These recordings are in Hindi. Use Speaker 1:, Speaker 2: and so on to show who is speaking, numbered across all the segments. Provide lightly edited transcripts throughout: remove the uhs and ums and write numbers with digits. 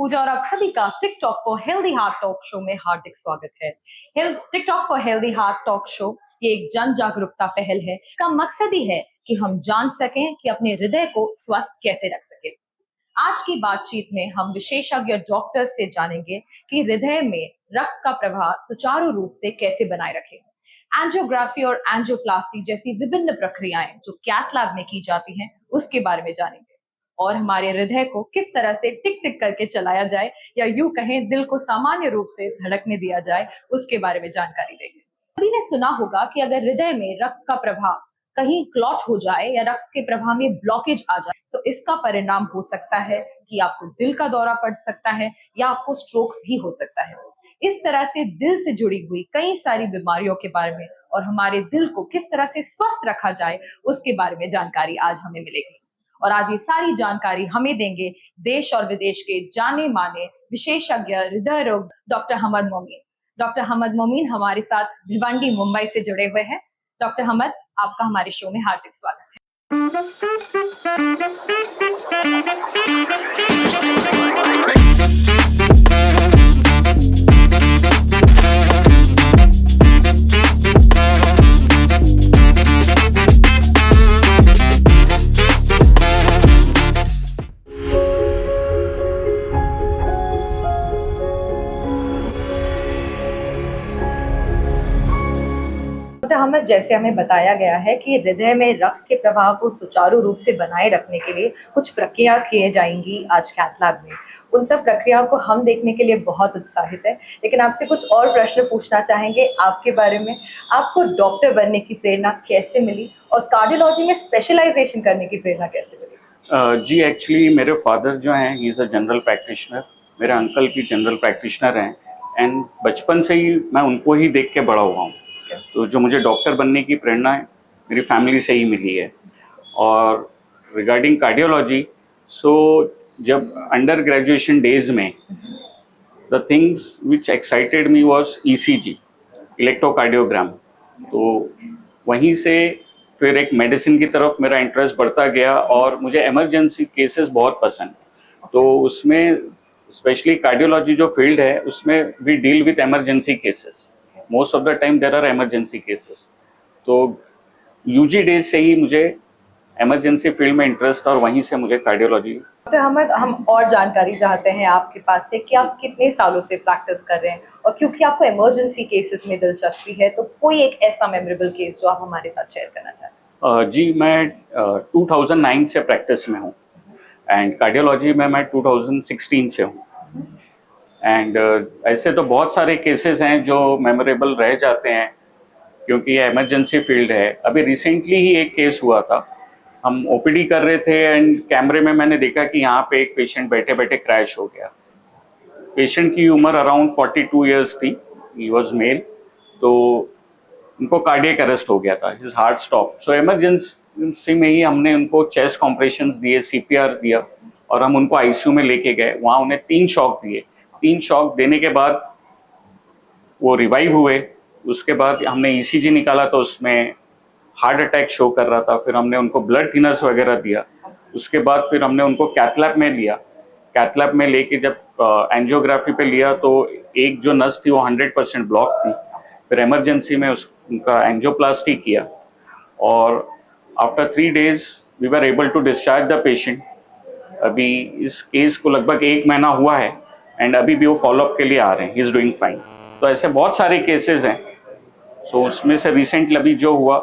Speaker 1: पूजा और आप सभी का TikTok for healthy heart talk show में हार्दिक स्वागत है। TikTok for healthy heart talk show ये एक जन जागरूकता पहल है। इसका मकसद ही है कि हम जान सकें कि अपने हृदय को स्वस्थ कैसे रख सके। आज की बातचीत में हम विशेषज्ञ डॉक्टर से जानेंगे कि हृदय में रक्त का प्रवाह सुचारू रूप से कैसे बनाए रखें। एंजियोग्राफी और एंजियोप्लास्टी जैसी विभिन्न प्रक्रियाएं जो कैथ लैब में की जाती हैं, उसके बारे में जानेंगे और हमारे हृदय को किस तरह से टिक टिक करके चलाया जाए या यूं कहें दिल को सामान्य रूप से धड़कने दिया जाए, उसके बारे में जानकारी देंगे। सभी ने सुना होगा कि अगर हृदय में रक्त का प्रवाह कहीं क्लॉट हो जाए या रक्त के प्रवाह में ब्लॉकेज आ जाए तो इसका परिणाम हो सकता है कि आपको दिल का दौरा पड़ सकता है या आपको स्ट्रोक भी हो सकता है। इस तरह से दिल से जुड़ी हुई कई सारी बीमारियों के बारे में और हमारे दिल को किस तरह से स्वस्थ रखा जाए उसके बारे में जानकारी आज हमें मिलेगी। और आज ये सारी जानकारी हमें देंगे देश और विदेश के जाने माने विशेषज्ञ हृदय रोग डॉक्टर हमद मोमीन। डॉक्टर हमद मोमीन हमारे साथ भिवंडी मुंबई से जुड़े हुए हैं। डॉक्टर हमद, आपका हमारे शो में हार्दिक स्वागत है। हमद, जैसे हमें बताया गया है कि हृदय में रक्त के प्रवाह को सुचारू रूप से बनाए रखने के लिए कुछ प्रक्रिया किए जाएंगी आज कैथ लैब में। उन सब प्रक्रियाओं को हम देखने के लिए बहुत उत्साहित है, लेकिन आपसे कुछ और प्रश्न पूछना चाहेंगे आपके बारे में। आपको डॉक्टर बनने की प्रेरणा कैसे मिली और कार्डियोलॉजी में स्पेशलाइजेशन करने की प्रेरणा कैसे मिली?
Speaker 2: जी एक्चुअली मेरे फादर जो हैं he is a general practitioner. मेरे अंकल भी जनरल प्रैक्टिशनर हैं एंड बचपन से ही मैं उनको ही देख के बड़ा हुआ हूँ। तो जो मुझे डॉक्टर बनने की प्रेरणा है मेरी फैमिली से ही मिली है। और रिगार्डिंग कार्डियोलॉजी, सो जब अंडर ग्रेजुएशन डेज में the things which excited me was ECG, electrocardiogram. तो वहीं से फिर एक मेडिसिन की तरफ मेरा इंटरेस्ट बढ़ता गया और मुझे इमरजेंसी केसेस बहुत पसंद। तो उसमें स्पेशली कार्डियोलॉजी जो फील्ड है उसमें we deal with emergency cases. Most of the time there are emergency cases. तो यूजी डेज से ही मुझे इमरजेंसी फील्ड में इंटरेस्ट और वहीं से मुझे कार्डियोलॉजी।
Speaker 1: डॉक्टर हमद, हम और जानकारी चाहते हैं आपके पास से कि आप कितने सालों से प्रैक्टिस कर रहे हैं और क्योंकि आपको इमरजेंसी केसेस में दिलचस्पी है तो कोई एक ऐसा मेमोरेबल केस जो आप हमारे साथ शेयर करना चाहते हैं।
Speaker 2: जी मैं 2009 से प्रैक्टिस में हूँ एंड कार्डियोलॉजी में मैं 2016 से हूँ। एंड ऐसे तो बहुत सारे केसेस हैं जो मेमोरेबल रह जाते हैं क्योंकि ये इमरजेंसी फील्ड है। अभी रिसेंटली ही एक केस हुआ था, हम ओपीडी कर रहे थे एंड कैमरे में मैंने देखा कि यहाँ पे एक पेशेंट बैठे बैठे क्रैश हो गया। पेशेंट की उम्र अराउंड 42 ईयर्स थी, ही वॉज मेल। तो उनको कार्डियक अरेस्ट हो गया था, हिज हार्ट स्टॉप। सो इमरजेंसी में ही हमने उनको चेस्ट कॉम्प्रेशंस दिए, सीपीआर दिया और हम उनको आईसीयू में लेके गए। वहाँ उन्हें 3 शॉक दिए। 3 शॉक देने के बाद वो रिवाइव हुए। उसके बाद हमने ईसीजी निकाला तो उसमें हार्ट अटैक शो कर रहा था। फिर हमने उनको ब्लड थिनर्स वगैरह दिया। उसके बाद फिर हमने उनको कैथ लैब में लिया। कैथ लैब में लेके जब एंजियोग्राफी पे लिया तो एक जो नस थी वो 100% ब्लॉक थी। फिर इमरजेंसी में उनका एंजियोप्लास्टी किया और after 3 days we were able to discharge the patient. अभी इस केस को लगभग 1 महीना हुआ है एंड अभी भी वो फॉलोअप के लिए आ रहे हैं। He is doing fine. तो ऐसे बहुत सारे केसेस हैं। सो उसमें से रिसेंटली अभी जो हुआ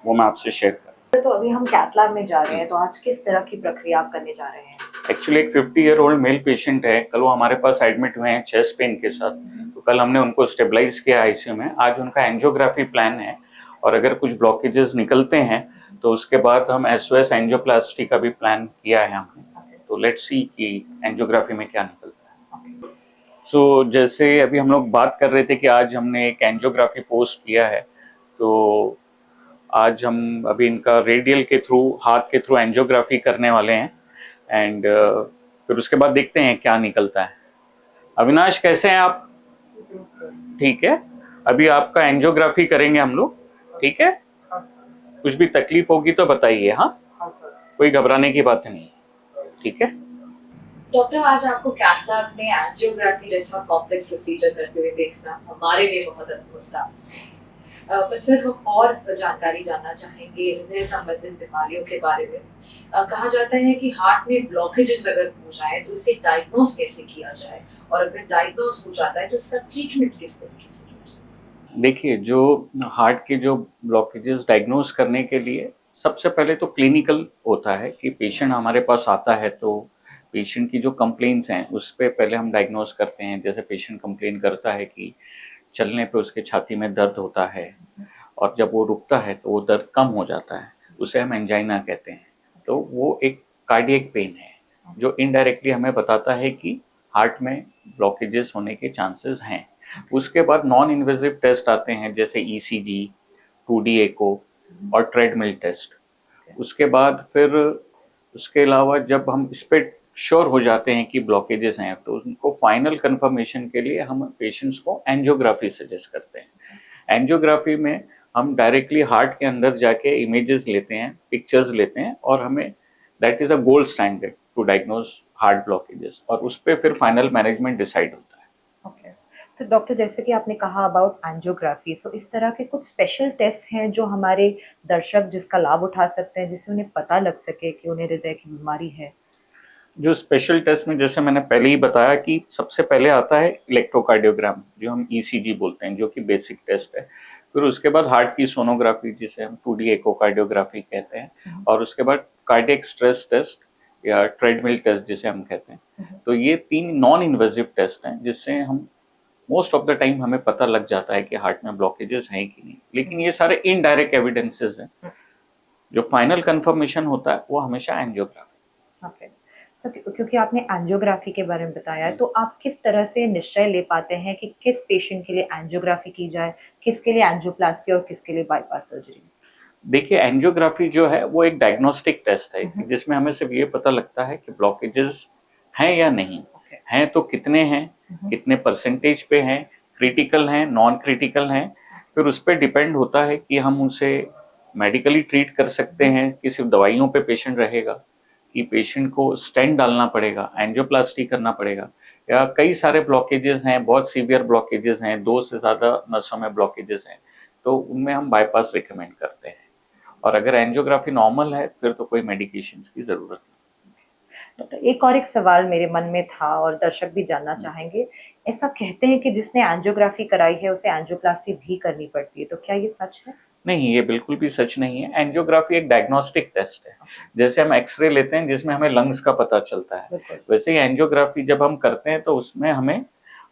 Speaker 2: वो मैं आपसे शेयर कर।
Speaker 1: तो अभी हम कैथ लैब में जा रहे हैं, तो आज किस तरह की प्रक्रिया आप करने जा रहे हैं?
Speaker 2: एक्चुअली एक 50-year-old मेल पेशेंट है। कल वो हमारे पास एडमिट हुए हैं चेस्ट पेन के साथ। तो कल हमने उनको स्टेबलाइज किया आईसीयू में। आज उनका एंजियोग्राफी प्लान है और अगर कुछ ब्लॉकेजेस निकलते हैं तो उसके बाद हम एसओएस एंजियोप्लास्टी का भी प्लान किया है हमने। तो लेट्स सी कि एंजियोग्राफी में क्या निकलता है। सो जैसे अभी हम लोग बात कर रहे थे कि आज हमने एक एंजियोग्राफी पोस्ट किया है। तो आज हम अभी इनका रेडियल के थ्रू, हाथ के थ्रू एंजियोग्राफी करने वाले हैं एंड फिर उसके बाद देखते हैं क्या निकलता है। अविनाश, कैसे हैं आप? ठीक है, अभी आपका एंजियोग्राफी करेंगे हम लोग। ठीक है, कुछ भी तकलीफ होगी तो बताइए। हाँ, कोई घबराने की बात नहीं। ठीक है।
Speaker 3: डॉक्टर, आज आपको कैथ लैब में एंजियोग्राफी जैसा कॉम्प्लेक्स प्रोसीजर करते हुए देखना हमारे लिए बहुत अद्भुत था। पर सर, हम और जानकारी जानना चाहेंगे हृदय संबंधित बीमारियों के बारे में। कहा जाता है कि हार्ट में ब्लॉकेजेस अगर हो जाए तो इसे डायग्नोस कैसे किया जाए, और अगर डायग्नोस हो जाता है तो इसका ट्रीटमेंट किस तरीके से किया जाए?
Speaker 2: देखिए, जो हार्ट के जो ब्लॉकेजेस डायग्नोज करने के लिए सबसे पहले तो क्लिनिकल होता है कि पेशेंट हमारे पास आता है तो पेशेंट की जो कंप्लेंट्स हैं उस पे पहले हम डायग्नोज करते हैं। जैसे पेशेंट कंप्लेन करता है कि चलने पे उसके छाती में दर्द होता है और जब वो रुकता है तो वो दर्द कम हो जाता है, उसे हम एंजाइना कहते हैं। तो वो एक कार्डियक पेन है जो इनडायरेक्टली हमें बताता है कि हार्ट में ब्लॉकेजेस होने के चांसेस हैं। उसके बाद नॉन इन्वेजिव टेस्ट आते हैं जैसे ईसीजी, 2D एको और ट्रेडमिल टेस्ट। उसके बाद फिर उसके अलावा जब हम इस पे श्योर हो जाते हैं कि ब्लॉकेजेस हैं तो उनको फाइनल कंफर्मेशन के लिए हम पेशेंट्स को एंजियोग्राफी सजेस्ट करते हैं। एंजियोग्राफी में हम डायरेक्टली हार्ट के अंदर जाके इमेजेस लेते हैं, पिक्चर्स लेते हैं और हमें that is a gold standard to diagnose heart blockages और उस पर फिर फाइनल मैनेजमेंट डिसाइड होता है।
Speaker 1: ओके। तो डॉक्टर, जैसे कि आपने कहा अबाउट एंजियोग्राफी, तो इस तरह के कुछ स्पेशल टेस्ट हैं जो हमारे दर्शक जिसका लाभ उठा सकते हैं, जिससे उन्हें पता लग सके कि उन्हें हृदय की बीमारी है?
Speaker 2: जो स्पेशल टेस्ट में जैसे मैंने पहले ही बताया कि सबसे पहले आता है इलेक्ट्रोकार्डियोग्राम जो हम ईसीजी बोलते हैं, जो कि बेसिक टेस्ट है। फिर उसके बाद हार्ट की सोनोग्राफी जिसे हम 2D एकोकार्डियोग्राफी कहते हैं और उसके बाद कार्डियक स्ट्रेस टेस्ट या ट्रेडमिल टेस्ट जिसे हम कहते हैं। तो ये 3 नॉन इन्वेजिव टेस्ट हैं जिससे हम मोस्ट ऑफ द टाइम हमें पता लग जाता है कि हार्ट में ब्लॉकेजेस हैं कि नहीं। लेकिन ये सारे इनडायरेक्ट एविडेंसेस हैं, जो फाइनल कंफर्मेशन होता है वो हमेशा एंजियोग्राफी।
Speaker 1: ओके। तो क्योंकि आपने एंजियोग्राफी के बारे में बताया है, तो आप किस तरह से निश्चय ले पाते हैं कि किस पेशेंट के लिए एंजियोग्राफी की जाए, किसके लिए एंजियोप्लास्टी और किसके लिए बाईपास सर्जरी?
Speaker 2: देखिए, एंजियोग्राफी जो है वो एक डायग्नोस्टिक टेस्ट है जिसमें हमें सिर्फ ये पता लगता है कि ब्लॉकेजेस हैं या नहीं हैं, तो कितने हैं, कितने परसेंटेज पे हैं, क्रिटिकल हैं, नॉन क्रिटिकल हैं। फिर उस पर डिपेंड होता है कि हम उसे मेडिकली ट्रीट कर सकते हैं कि सिर्फ दवाइयों पे पेशेंट रहेगा, कि पेशेंट को स्टेंट डालना पड़ेगा, एंजियोप्लास्टी करना पड़ेगा, या कई सारे ब्लॉकेजेस हैं, बहुत सीवियर ब्लॉकेजेस हैं, 2 से ज़्यादा नसों में ब्लॉकेजेस हैं, तो उनमें हम बाईपास रिकमेंड करते हैं। और अगर एंजियोग्राफी नॉर्मल है फिर तो कोई मेडिकेशंस की जरूरत नहीं।
Speaker 1: तो एक और एक सवाल मेरे मन में था और दर्शक भी जानना चाहेंगे। ऐसा कहते हैं कि जिसने एंजियोग्राफी कराई है उसे एंजियोप्लास्टी भी करनी पड़ती है, तो क्या ये सच है?
Speaker 2: नहीं, ये बिल्कुल भी सच नहीं है। एंजियोग्राफी एक डायग्नोस्टिक टेस्ट है। जैसे हम एक्सरे लेते हैं जिसमें हमें लंग्स का पता चलता है, वैसे ही एंजियोग्राफी जब हम करते हैं तो उसमें हमें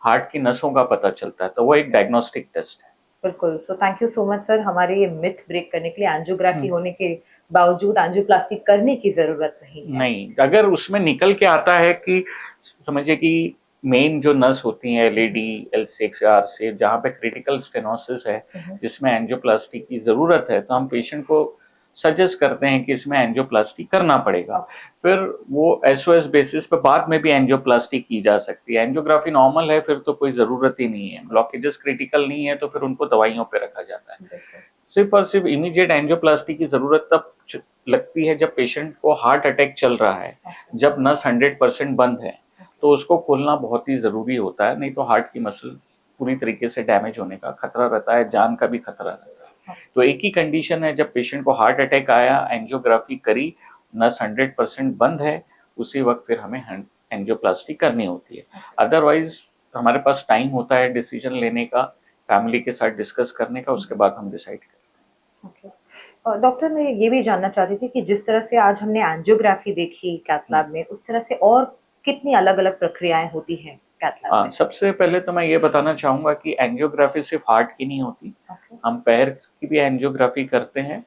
Speaker 2: हार्ट की नसों का पता चलता है, तो वो एक डायग्नोस्टिक टेस्ट है।
Speaker 1: बिल्कुल। So thank you so much sir, हमारे ये मिथ ब्रेक करने के लिए एंजियोग्राफी होने के बावजूद एंजियोप्लास्टी करने की ज़रूरत नहीं है।
Speaker 2: नहीं, अगर उसमें निकल के आता है कि समझिए कि मेन जो नस होती है एलएडी, L6 या R6 जहाँ पे क्रिटिकल स्टेनोसिस है जिसमें एंजियोप्लास्टी की जरूरत है, तो हम पेशेंट को सजेस्ट करते हैं कि इसमें एंजियोप्लास्टी करना पड़ेगा। फिर वो एसओएस बेसिस पे बाद में भी एंजियोप्लास्टी की जा सकती है। एंजियोग्राफी नॉर्मल है फिर तो कोई जरूरत ही नहीं है, ब्लॉकेजेस क्रिटिकल नहीं है तो फिर उनको दवाइयों पे रखा जाता है। सिर्फ और सिर्फ इमीडिएट एंजियोप्लास्टी की जरूरत तब लगती है जब पेशेंट को हार्ट अटैक चल रहा है, जब नस 100% बंद है, तो उसको खोलना बहुत ही जरूरी होता है, नहीं तो हार्ट की मसल पूरी तरीके से डैमेज होने का खतरा रहता है, जान का भी खतरा रहता है। तो एक ही कंडीशन है, जब पेशेंट को हार्ट अटैक आया, एंजियोग्राफी करी, नस 100% बंद है, उसी वक्त फिर हमें एंजियोप्लास्टी करनी होती है। अदरवाइज हमारे पास टाइम होता है डिसीजन लेने का, फैमिली के साथ डिस्कस करने का, उसके बाद हम डिसाइड करते हैं।
Speaker 1: ओके। और डॉक्टर, मैं ये भी जानना चाहती थी कि जिस तरह से आज हमने एंजियोग्राफी देखी कैथ लैब में, उस तरह से और कितनी अलग-अलग प्रक्रियाएं होती हैं कैथ लैब में?
Speaker 2: सबसे पहले तो मैं ये बताना चाहूंगा कि एंजियोग्राफी सिर्फ हार्ट की नहीं होती, हम पैर की भी एंजियोग्राफी करते हैं,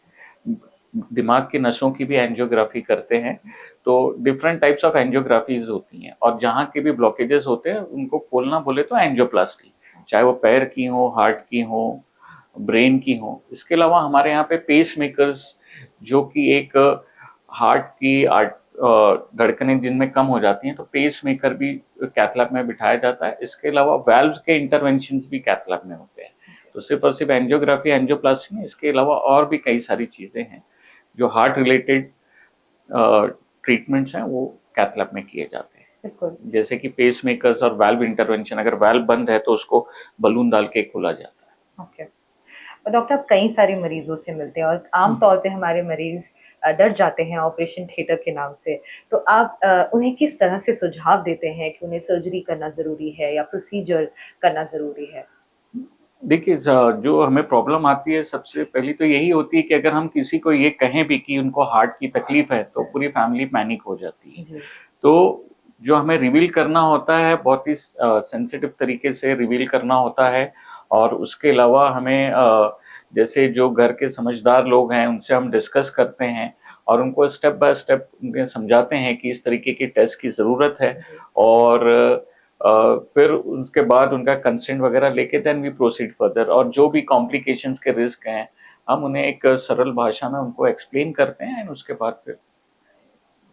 Speaker 2: दिमाग की नसों की भी एंजियोग्राफी करते हैं। तो डिफरेंट टाइप्स ऑफ एंजियोग्राफीज होती हैं और जहाँ के भी ब्लॉकेजेस होते हैं उनको खोलना बोले तो एंजियोप्लास्टी, चाहे वो पैर की हो, हार्ट की हो, ब्रेन की हो। इसके अलावा हमारे यहाँ पे पेस मेकर्स, जो कि एक हार्ट की धड़कनें जिनमें कम हो जाती हैं, तो पेस मेकर भी कैथ लैब में बिठाया जाता है। इसके अलावा वाल्व्स के इंटरवेंशंस भी कैथ लैब में होते हैं। तो सिर्फ और सिर्फ एंजियोग्राफी, एंजियोप्लास्टी नहीं, इसके अलावा और भी कई सारी चीजें हैं जो हार्ट रिलेटेड ट्रीटमेंट्स हैं, वो कैथ लैब में किए जाते हैं।
Speaker 1: बिल्कुल।
Speaker 2: जैसे कि पेस मेकर्स और वाल्व इंटरवेंशन, अगर वाल्व बंद है तो उसको बलून डाल के खोला जाता
Speaker 1: ओके। और डॉक्टर आप कई सारे मरीजों से मिलते हैं और आम तौर पे हमारे मरीज डर जाते हैं ऑपरेशन थिएटर के नाम से। तो आप उन्हें किस तरह से सुझाव देते हैं कि उन्हें सर्जरी करना ज़रूरी है या प्रोसीजर करना ज़रूरी है?
Speaker 2: है। देखिए, जो हमें प्रॉब्लम आती है सबसे पहली तो यही होती है कि अगर हम किसी को ये कहें भी कि उनको हार्ट की तकलीफ है तो पूरी फैमिली पैनिक हो जाती है।
Speaker 1: जी।
Speaker 2: तो जो हमें रिवील करना होता है बहुत ही सेंसिटिव तरीके से रिवील करना होता है, और उसके अलावा हमें जैसे जो घर के समझदार लोग हैं उनसे हम डिस्कस करते हैं और उनको स्टेप बाय स्टेप उन्हें समझाते हैं कि इस तरीके की टेस्ट की ज़रूरत है,
Speaker 1: जी।
Speaker 2: और फिर उसके बाद उनका कंसेंट वगैरह लेके देन वी प्रोसीड फर्दर, और जो भी कॉम्प्लिकेशंस के रिस्क हैं हम उन्हें एक सरल भाषा में उनको एक्सप्लेन करते हैं, एंड उसके बाद फिर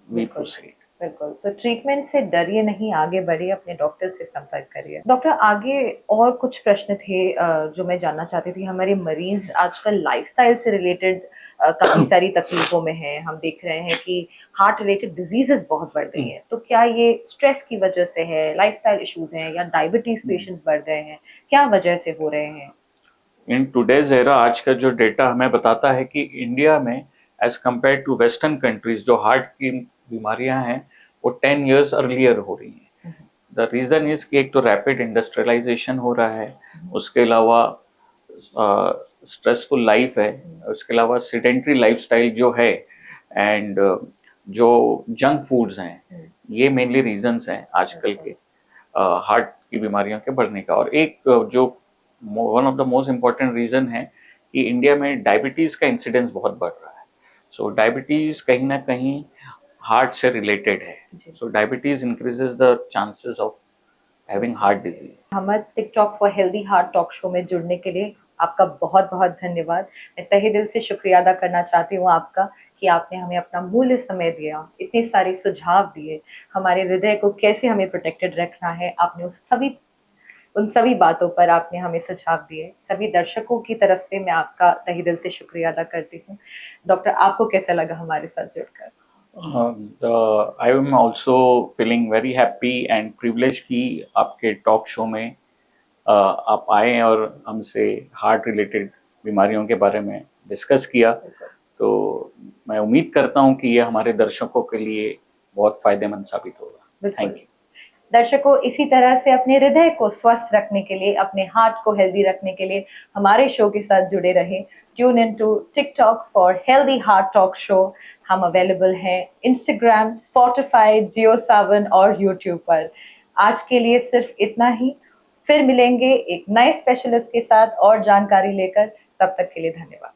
Speaker 2: वी
Speaker 1: बिल्कुल,
Speaker 2: प्रोसीड।
Speaker 1: बिल्कुल। तो ट्रीटमेंट से डरिए नहीं, आगे बढ़िए, अपने डॉक्टर से संपर्क करिए। डॉक्टर आगे और कुछ प्रश्न थे जो मैं जानना चाहती थी। हमारे मरीज़ आजकल लाइफ़स्टाइल से रिलेटेड काफ़ी सारी तकलीफ़ों में हैं। हम देख रहे हैं कि हार्ट रिलेटेड डिज़ीज़ेज़ बहुत बढ़ गई हैं। तो क्या ये स्ट्रेस की वजह से है, लाइफ़स्टाइल इश्यूज़ हैं या डायबिटीज़ पेशेंट्स बढ़ गए हैं? क्या वजह से हो रहे हैं?
Speaker 2: इन टुडेज एरा आज का जो डेटा हमें बताता है कि इंडिया में as compare to western countries जो हार्ट की बीमारियां हैं वो 10 years अर्लियर हो रही हैं। द रीज़न इज कि एक तो रैपिड इंडस्ट्रियलाइजेशन हो रहा है, उसके अलावा स्ट्रेसफुल लाइफ है, उसके अलावा सिडेंट्री लाइफस्टाइल जो है, एंड जो जंक फूड्स हैं, ये मेनली रीजंस हैं आजकल के हार्ट की बीमारियों के बढ़ने का। और एक जो one of the most important reason है कि इंडिया में डायबिटीज का इंसिडेंस बहुत बढ़ रहा है। सो डायबिटीज कहीं ना कहीं हार्ट से रिलेटेड है।
Speaker 1: जी।
Speaker 2: So diabetes increases the chances of having heart disease.
Speaker 1: हमारे TikTok for healthy heart talk show में जुड़ने के लिए आपका बहुत-बहुत धन्यवाद। मैं तहे दिल से शुक्रिया अदा करना चाहती हूँ आपका कि आपने हमें अपना मूल्य समय दिया, इतने सारे सुझाव दिए, हमारे हृदय को कैसे हमें प्रोटेक्टेड रखना है, आपने उन सभी बातों पर आपने हमें सुझाव दिए। सभी दर्शकों की तरफ से मैं आपका तहे दिल से शुक्रिया अदा करती हूँ। डॉक्टर आपको कैसा लगा हमारे साथ जुड़कर?
Speaker 2: I am also feeling very happy and privilege कि आपके टॉक शो में आप आए और हमसे हार्ट रिलेटेड बीमारियों के बारे में डिस्कस किया। तो मैं उम्मीद करता हूँ कि ये हमारे दर्शकों के लिए बहुत फायदेमंद साबित होगा। थैंक
Speaker 1: बिल्कुल।
Speaker 2: यू।
Speaker 1: दर्शकों इसी तरह से अपने हृदय को स्वस्थ रखने के लिए, अपने हार्ट को हेल्दी रखने के लिए हमारे शो के साथ जुड़े रहें। Tune in to TikTok for healthy heart talk show. हम अवेलेबल हैं इंस्टाग्राम, स्पॉटिफाई, जियो सावन और यूट्यूब पर। आज के लिए सिर्फ इतना ही। फिर मिलेंगे एक नए स्पेशलिस्ट के साथ और जानकारी लेकर। तब तक के लिए धन्यवाद।